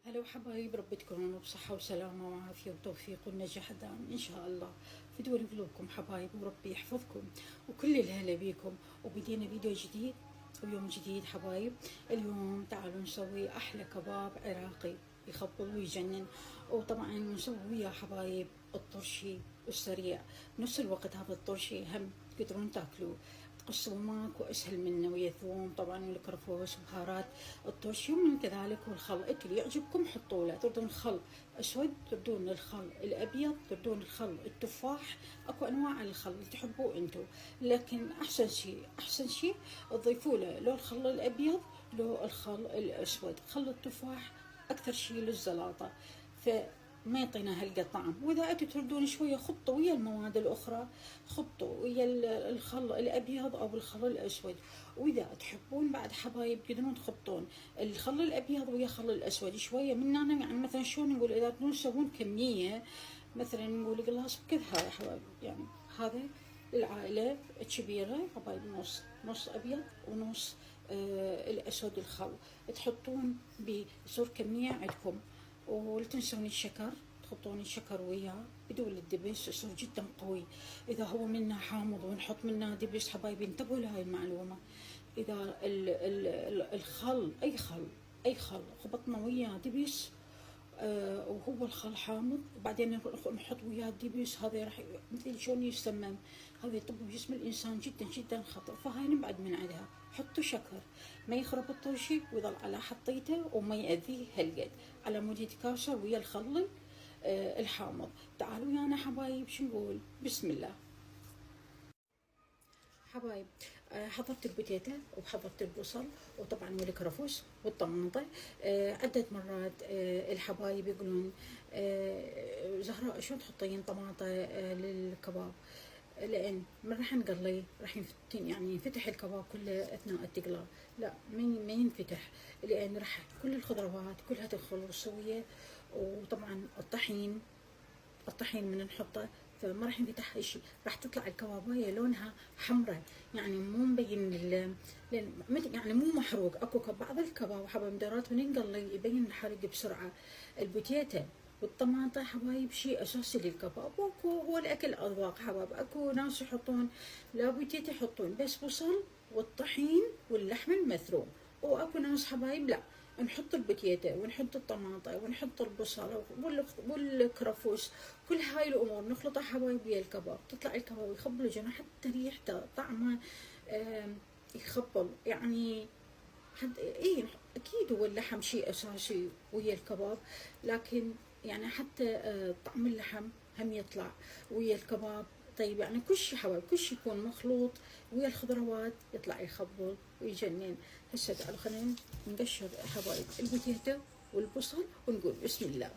هلا وحبايب، رب تكونوا بصحة وسلامة وعافية وتوفيق والنجاح دائم إن شاء الله في دول قلوبكم حبايب، وربي يحفظكم وكل الهلا بيكم. وبدينا فيديو جديد ويوم جديد حبايب. اليوم تعالوا نسوي أحلى كباب عراقي يخبل ويجنن. وطبعا نسوي وياه حبايب الطرشي السريع. بنفس الوقت هذا الطرشي هم تقدرون تاكلوه، تقصوا ماكو اسهل منه، ويا ثوم طبعا والكرفس وبهارات الطرشي، ومن كذلك والخل اللي يعجبكم حطوا له. تردون خل اسود، تردون الخل الابيض، تردون الخل التفاح، اكو انواع الخل اللي تحبوه انتم. لكن احسن شيء تضيفوا له لو الخل الابيض لو الخل الاسود. خل التفاح اكثر شيء للزلاطه، ما يعطينا هلقة طعم. واذا انتم تردون شويه خطوا ويا المواد الاخرى، خطوا ويا الخل الابيض او الخل الاسود. واذا تحبون بعد حبايب تقدرون تخطون الخل الابيض ويا الخل الاسود شويه من هنا. يعني مثلا شلون نقول، اذا تبون تسوون كميه مثلا نقول قلاص بكذا يا حبايب، يعني هذا العائلة الكبيرة حبايب، نص أبيض ونص الأسود الخل تحطون بصور كمية عندكم. ولا تنسون الشكر، تحطون الشكر وياه بدون الدبس يصير جدا قوي. إذا هو منه حامض ونحط منه دبس حبايبي، انتبهوا لهاي المعلومة. إذا الخل أي خل خبطنا وياه دبس وهو الخل حامض، وبعدين نحط وياه الدبس، هذا راح مثل شلون يسمم، هذا يطب بجسم الانسان جدا جدا خطر. فهاي نبعد من عندها. حطوا شكر ما يخرب الطرشي ويظل على حطيته وما يأذيه هالقد، على مود يتكاثر ويا الخل الحامض. تعالوا يانا حبايب شو نقول، بسم الله حبايب. حضرت البتيتة وحضرت البصل وطبعا والكرفس والطماطة. عدة مرات الحبايب يقولون زهراء شلون تحطين طماطة للكباب، لان من راح نقلي راح يعني ينفتح الكباب كله اثناء التقلاه. لا ما ينفتح، لان راح كل الخضروات كلها تدخل سويه. وطبعا الطحين من نحطه فما راح ينفتح شيء، راح تطلع الكبابايه لونها حمراء، يعني مو مبين لان يعني مو محروق. اكو بعض الكباب حبايب مدارات من ينقلي يبين الحرق بسرعه. البوتيتا والطماطة حبايب شيء اساسي للكباب. واكو هو الاكل اذواق حبايب، اكو ناس يحطون لا بوتيتا يحطون بس بصل والطحين واللحم المثروم، واكو ناس حبايب لا، نحط البتيتة ونحط الطماطة ونحط البصل والكرفس، كل هاي الامور نخلطها حبايب ويا الكباب، تطلع الكباب يخبل الجنة، حتى ريحته طعمه يخبل يعني. حد ايه اكيد هو اللحم شيء اساسي ويا الكباب، لكن يعني حتى طعم اللحم هم يطلع ويا الكباب. طيب يعني كل شيء حبايب، كل شيء يكون مخلوط ويا الخضروات يطلع يخبل ويجنن. هسه تعالوا خلينا نقشر حبايب البوتيتو والبصل ونقول بسم الله.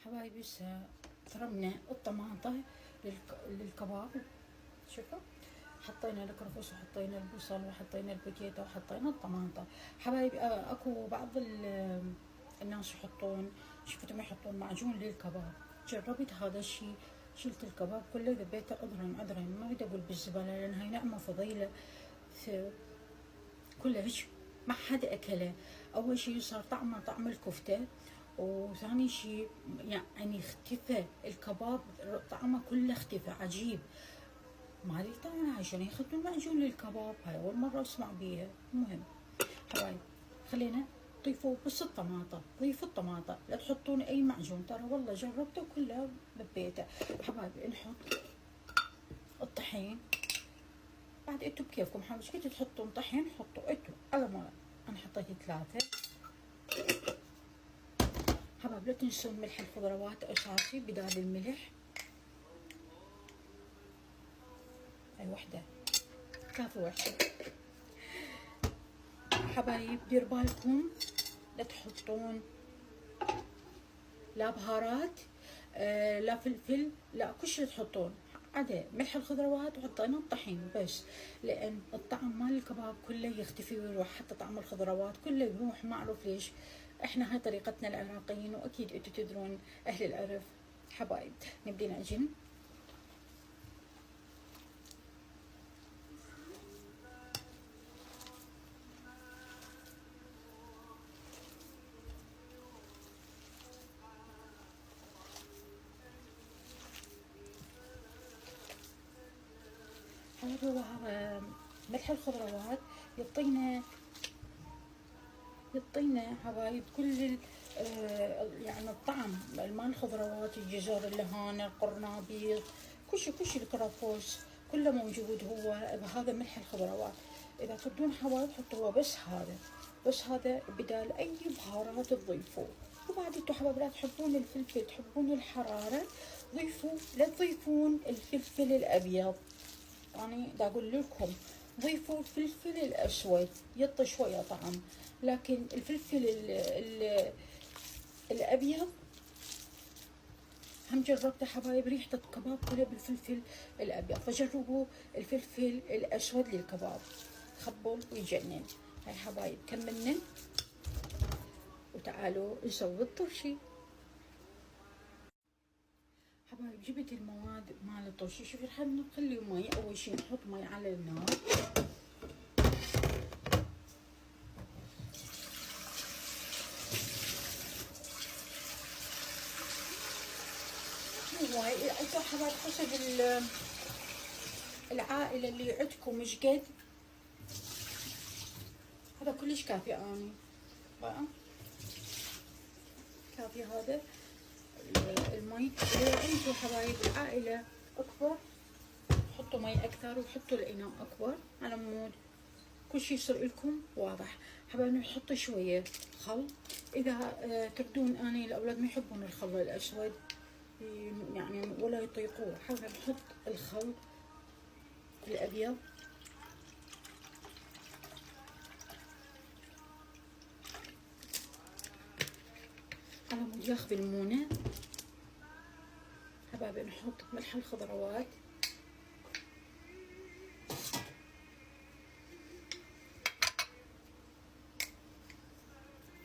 حبايبي هسه ضربنا الطماطة للكباب. شوفوا حطينا الكرفس وحطينا البصل وحطينا البوتيتا وحطينا الطماطة. حبايبي اكو بعض الناس يحطون، شفتهم يحطون معجون للكباب. جربت هذا الشيء، شلت الكباب كله ذبيته عذرا ما اريد اقول بالزبالة لان هاي نعمة فضيلة كله هيك ما حدا اكله. اول شيء صار طعمه طعم الكفتة، وثاني شيء يعني اختفى الكباب، طعمه كله اختفى عجيب. ما ادري طبعا عشان ياخذون معجون للكباب، هاي اول مره اسمع بيها. المهم حبايب خلينا ضيفوا بس الطماطة، ضيفوا الطماطة لا تحطون اي معجون، ترى والله جربته كله ببيته. حبايب نحط الطحين، بعد انتو بكيفكم حبايب، ايش قد تحطون طحين حطوا انتو على ما انا حطيت 3. حبايب لا تنسون ملح الخضروات اساسي بدال الملح. هاي وحده كافي وحده. حبايب دير بالكم لا تحطون لا بهارات لا فلفل لا كل شيء تحطون، عدا ملح الخضروات وحطينا الطحين بس، لان الطعم مال الكباب كله يختفي ويروح، حتى طعم الخضروات كله يروح، ما اعرف ليش. احنا هاي طريقتنا العراقيين، واكيد انتم تدرون اهل العرف. حبايب نبدي نعجن. هو ملح الخضروات يعطينا حبايب كل يعني الطعم مال الخضروات، الجزر، اللهانة، القرنبيط، كل شيء الكرفس كله موجود هو بهذا ملح الخضروات. اذا تردون حبايب حطوا بس هذا بدال اي بهارات تضيفوه. وبعد انتوا حبايب لا تحبون الفلفل، تحبون الحرارة، لا تضيفون الفلفل الابيض. يعني دا اقول لكم ضيفوا الفلفل الاسود يعطي شويه طعم، لكن الفلفل الابيض هم جربته حبايب، ريحه الكباب كلها بالفلفل الابيض، فجربوا الفلفل الاسود للكباب، خبل ويجنن. هاي حبايب كملنا وتعالوا نسوي الطرشي. حبايب جبت المواد مال الطرشي، شوفي راح نخلي مي، اول شي نحط مي على النار، مي انتوا حبايب حسب العائله اللي عندكم ايش قد، هذا كلش كافي. اني بقى كافي هذا المي. اذا انتوا حبايب العائله اكبر حطوا مي اكثر، وحطوا الاناء اكبر على مود كل شيء يصير لكم واضح. حبايب نحط شويه خل، اذا تردون، اني الاولاد ما يحبون الخل الاسود يعني ولا يطيقوه، حابه نحط الخل الابيض. على مود ياخذ المونه. حبايب نحط ملح الخضروات،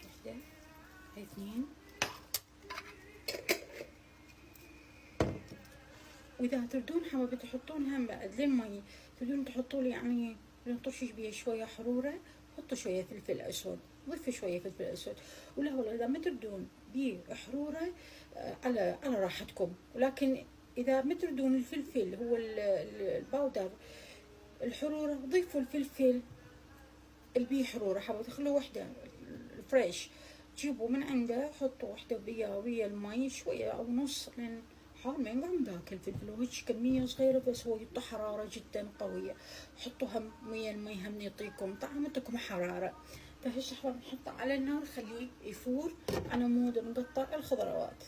واحدة، هاي اثنين. واذا تردون حبايب تحطون هم بعد للمي، تردون تحطوا لي يعني طرشش بيه شويه حروره، حطوا شويه فلفل اسود، ضيفوا شويه فلفل اسود. ولا والله اذا ما تردون بيه حروره على راحتكم، ولكن اذا ما تردون الفلفل هو الباودر الحروره، ضيفوا الفلفل اللي بيه حروره حبايب، خلوا وحده الفريش، جيبوا من عنده حطوا وحده ويا المي شويه او نص، لان حار ما ينقعد ذاك الفلفل، وهيك كميه صغيره بس هو يعطي حراره جدا قويه. حطوا هم ويا المي هم يعطيكم طعم، يعطيكم حراره. فهسه احنا بنحطه على النار، خليه يفور على مود نقطع الخضروات.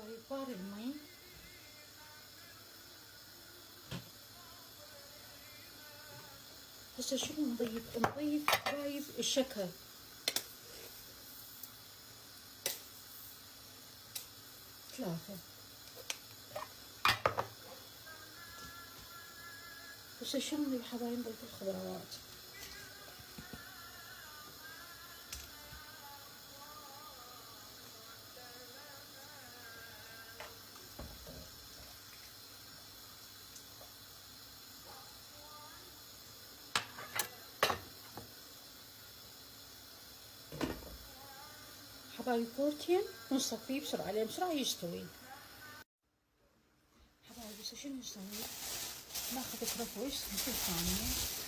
حبايب بار المي. هسه شنو نضيف؟ نضيف حبايب الشكر. ثلاثة. هسه شنو نضيف حبايب؟ نضيف الخضروات. حبايب بورتين ونصفيه بسرعة لين بسرعة يستوي. حبايب هسه شنو نسوي؟ ناخذ كرفس نص ثانية.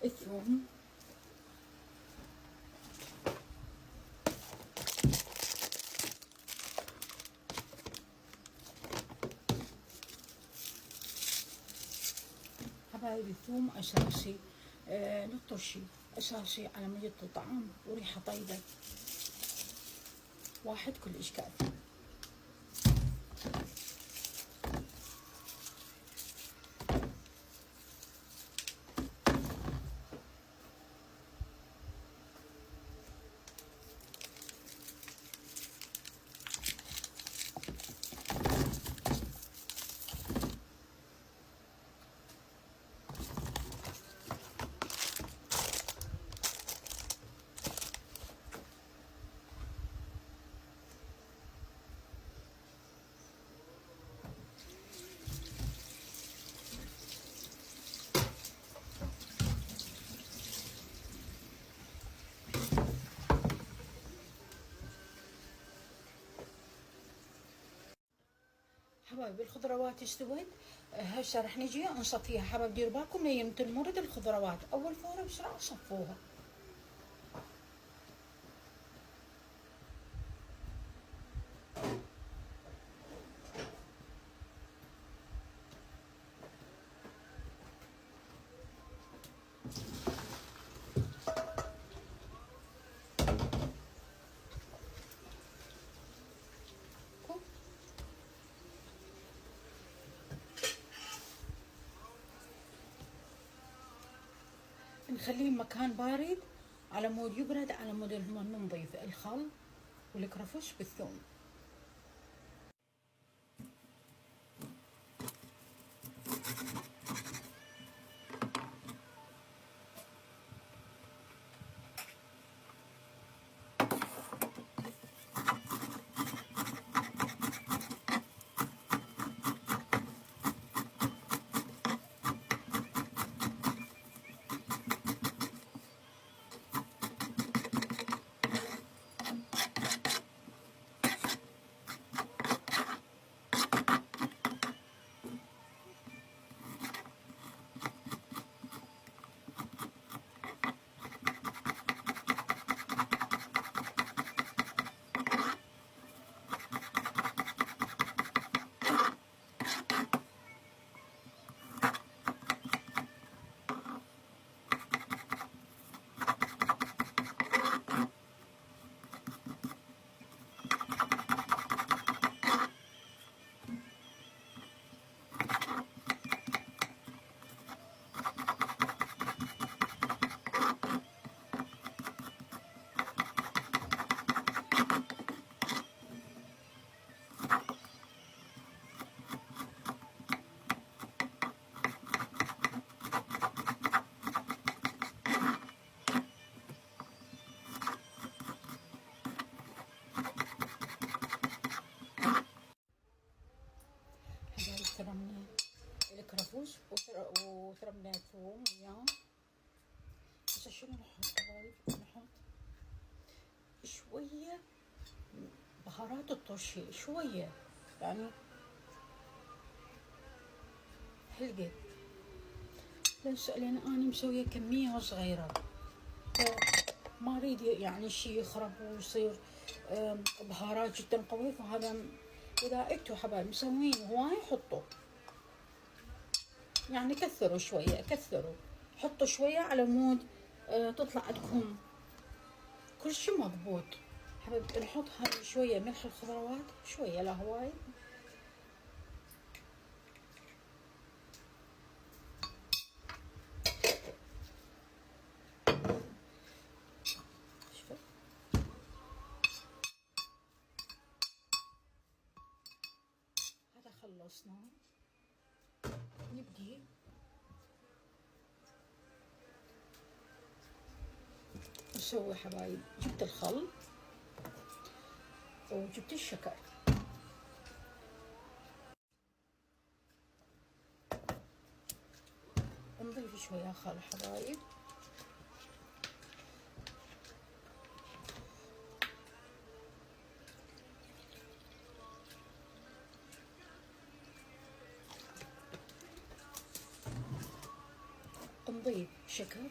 الثوم. حبايب الثوم أساسي، نطشي أساسي على ما يطلع طعم وريحة طيبة. واحد كل إشكال. حبايب الخضروات استوت. هسه رح نجي نصفيها. حبايب ديروا بالكم لين تنمرد الخضروات، اول فوره بسرعه صفوها. نخليه مكان بارد على مود يبرد، على مود نضيف الخل والكرفس بالثوم. حبايب ثرمنا الكرفس وثرمنا الثوم وياه. هسه شنو نحط حبايب؟ نحط شوية بهارات الطشي، شوية يعني هالقد. بس لان انا مسويه كميه صغيره، ما اريد يعني شيء يخرب ويصير بهارات جدا قوية. فهذا اذا انتوا حبايب مسوين هواي حطوا، يعني كثروا شوية، كثروا حطوا شوية على مود تطلع عندكم كل شيء مضبوط. حبيبتي نحط هذا شوية ملح الخضروات، شوية لا هواي. هذا خلصنا، نبدي نسوي حبايب. جبت الخل وجبت الشكر، نضيف شوية خل حبايب. نضيف شكر،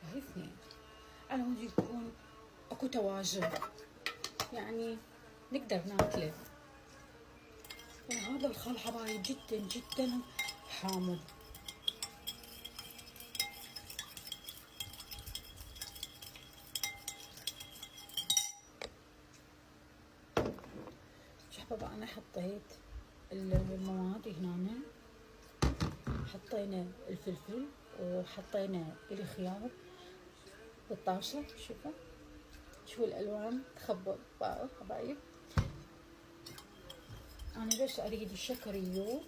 هاي اثنين، على مود يكون اكو توازن، يعني نقدر ناكله. وهذا الخل حبايب جدا جدا حامض. شحبابا انا حطيت المواد هنا، حطينا الفلفل وحطينا الخيار بالطاسة. شوفوا الالوان تخبط حبايب. انا بس اريد الشكر يذوب.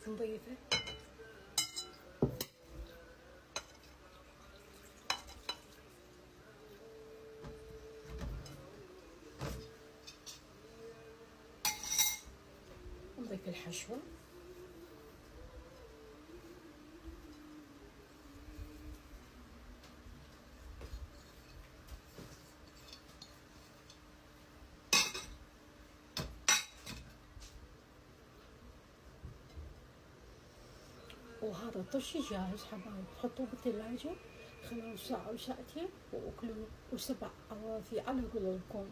نضيفه نضيف الحشوة. وهذا الطشي جاهز حبايب، حطوه بالثلاجة خلال ساعة أو ساعتين وأكلوه وسبع عوافي على قلوبكم.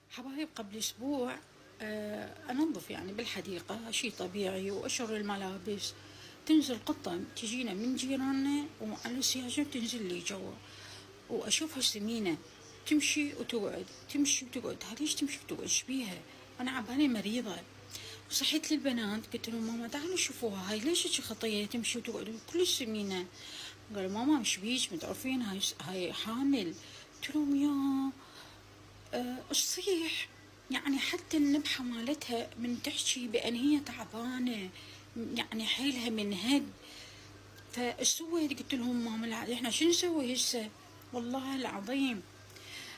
حبايب قبل أسبوع أنظف يعني بالحديقة، شيء طبيعي، وأشر الملابس. تنزل قطة تجينا من جيراننا وعلى السياجة تنزل لي جوا، وأشوفها سمينة تمشي وتقعد، تمشي وتقعد. هذيش تمشي وتقعد شبيها؟ أنا عبالي مريضة. صحيت للبنات قلت لهم ماما تعالوا شوفوها هاي ليش هيك خطيه تمشي وتقعد كلش سمينه. قالوا ماما مش بيش متعرفين هاي حامل. قلت لهم يا ايش صيح، يعني حتى النبحه مالتها من تحكي بان هي تعبانه، يعني حيلها من هد. فايش سويت؟ قلت لهم ماما احنا شو نسوي هسه؟ والله العظيم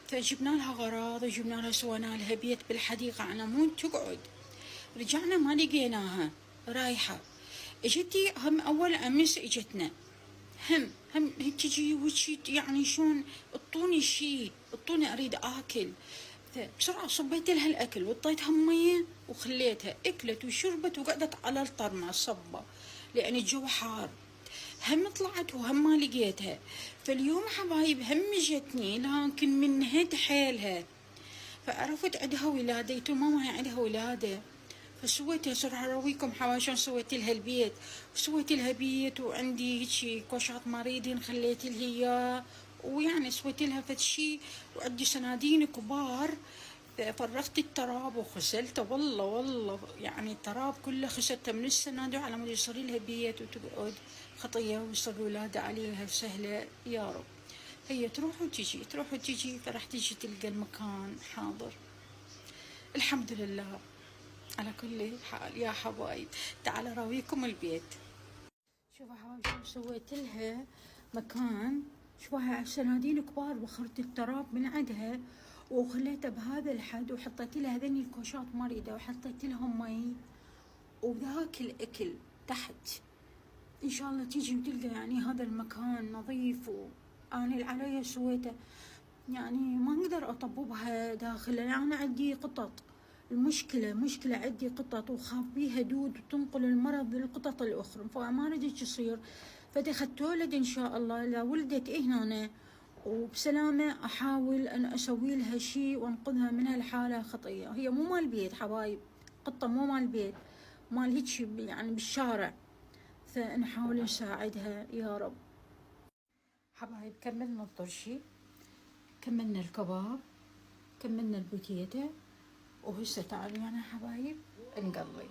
فجبنا لها غراض وجبنا لها سوينا لها بيت بالحديقة على مود تقعد. رجعنا ما لقيناها رايحة. اجتي هم أول أمس اجتنا هم تجي وشي يعني شلون اعطوني شي، اعطوني أريد آكل. فبسرعة صبيت لها الأكل وطيتها مية وخليتها أكلت وشربت وقعدت على الطرمة صبة لأن الجو حار. هم طلعت وهم ما لقيتها. فاليوم حبايب هم جتني لكن من هد حيلها. فعرفت عندها ولادة، قلت ماما هي عندها ولادة. فسويت هسه راح ارويكم حوالي شلون سويت لها البيت. سويت لها بيت وعندي هيجي كوشات مريضين خليت لها اياه، ويعني سويت لها فد شي، وعندي صنادين كبار. فرغت التراب وغسلته والله يعني التراب كله غسلته من الصناديق على مود يصير لها بيت وتقعد خطيه ويصير ولاده عليها سهله يا رب. هي تروح وتجي تروح وتجي، فراح تجي تلقى المكان حاضر. الحمد لله على كل حال يا حبايب. تعال اراويكم البيت. شوفوا حبايب شلون سويت لها مكان. شوفوا هاي صناديق كبار بخرت التراب من عندها وخليته بهذا الحد، وحطيت لها هذني الكوشات مريضة وحطيت لهم مي وذاك الاكل تحت. ان شاء الله تيجي وتلقى يعني هذا المكان نظيف. وانا اللي علي سويته يعني ما اقدر اطببها داخل لان انا عندي قطط. مشكلة عندي قطط وخاف بيها دود وتنقل المرض للقطط الأخرى، فما ردت يصير. فدخلت تولد إن شاء الله، إذا ولدت هنا وبسلامة أحاول أن أسوي لها شيء وأنقذها من هالحالة الخطية. هي مو مال بيت حبايب، قطة مو مال بيت، مال هيك يعني بالشارع، فنحاول نساعدها يا رب. حبايب كملنا الطرشي، كملنا الكباب، كملنا البوتيتا، وهسه تعالوا يا حبايب نقلي.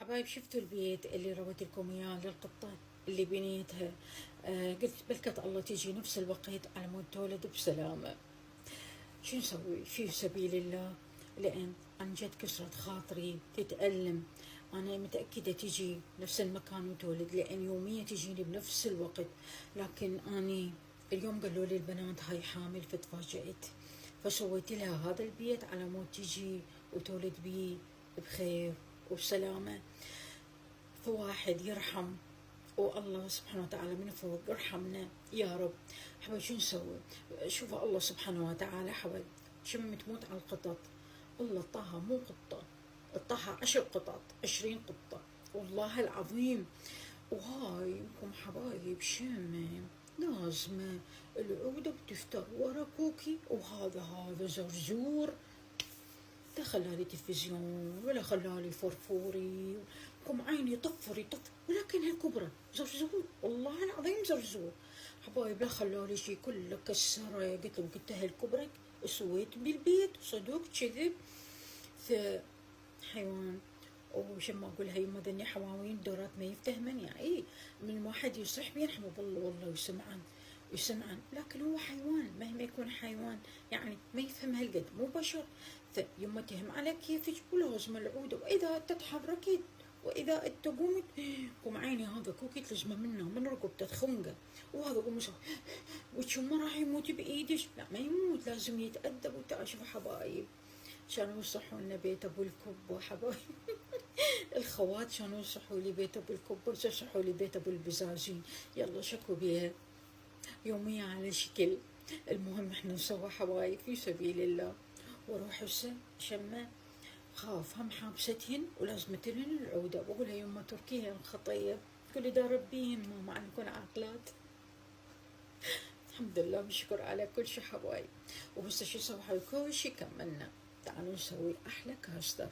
حبايب شفتوا البيت اللي رويت لكم اياه للقطة اللي بنيتها؟ قلت بلكت الله تيجي نفس الوقت على مود تولد بسلامة. شو نسوي في سبيل الله؟ لأن عن جد كسرت خاطري تتألم. أنا متأكدة تجي نفس المكان وتولد، لأن يوميا تجيني بنفس الوقت. لكن أني اليوم قالوا لي البنات هاي حامل، فتفاجأت، فسويت لها هذا البيت على مود تجي وتولد بيه بخير وبسلامة. فواحد يرحم، والله سبحانه وتعالى من فوق يرحمنا يا رب. حبايب شو نسوي؟ شوف الله سبحانه وتعالى حبايب شم تموت على القطط، الله طاها مو قطة، طاها 10 قطط 20 قطة والله العظيم. وهاي يمكم حبايب شمة لازمة العودة بتفتر ورا كوكي، وهذا زرزور لا خلالي تلفزيون ولا خلالي فرفوري، قم عيني طفري ولكنها كبرى زرزور والله العظيم زرزور. حبايب لا خلالي شي كله كسره. قلت له قلت لها الكبرى سويت بالبيت صدق كذب. فحيوان وش ما اقول هي ما ذني حواوين دورات ما يفتهمن يعني من واحد يصيح بينحموا والله يسمعن، لكن هو حيوان مهما يكون حيوان يعني ما يفهم هالقد، مو بشر. فيما تهم على كيفك ولازم العودة، وإذا تتحركي وإذا تقومي قوم عيني هذا كوكي تلزمه منه من رقبته خنقه، وهذا قوم وشو ما راح يموت بإيدش، لا ما يموت لازم يتأدب وتعشف حبايب. كانوا يصحوا لنا بيت ابو الكبه حبايب الخوات كانوا يصحوا لي بيت ابو الكبه، يصحوا لي بيت ابو البزازين، يلا شكو بيها يوميا على شكل. المهم احنا نسوي حبايب في سبيل الله. واروح هسه شمه خاف هم حابستهن ولازمتهن العوده، بقولها يما تركيهن خطيه، تقول لي دا ربيهن ماما نكون عاقلات. الحمد لله بشكر على كل شي حبايب. وهسه شو نسوي؟ كل شي كملنا، تعالوا نسوي احلى كاستر.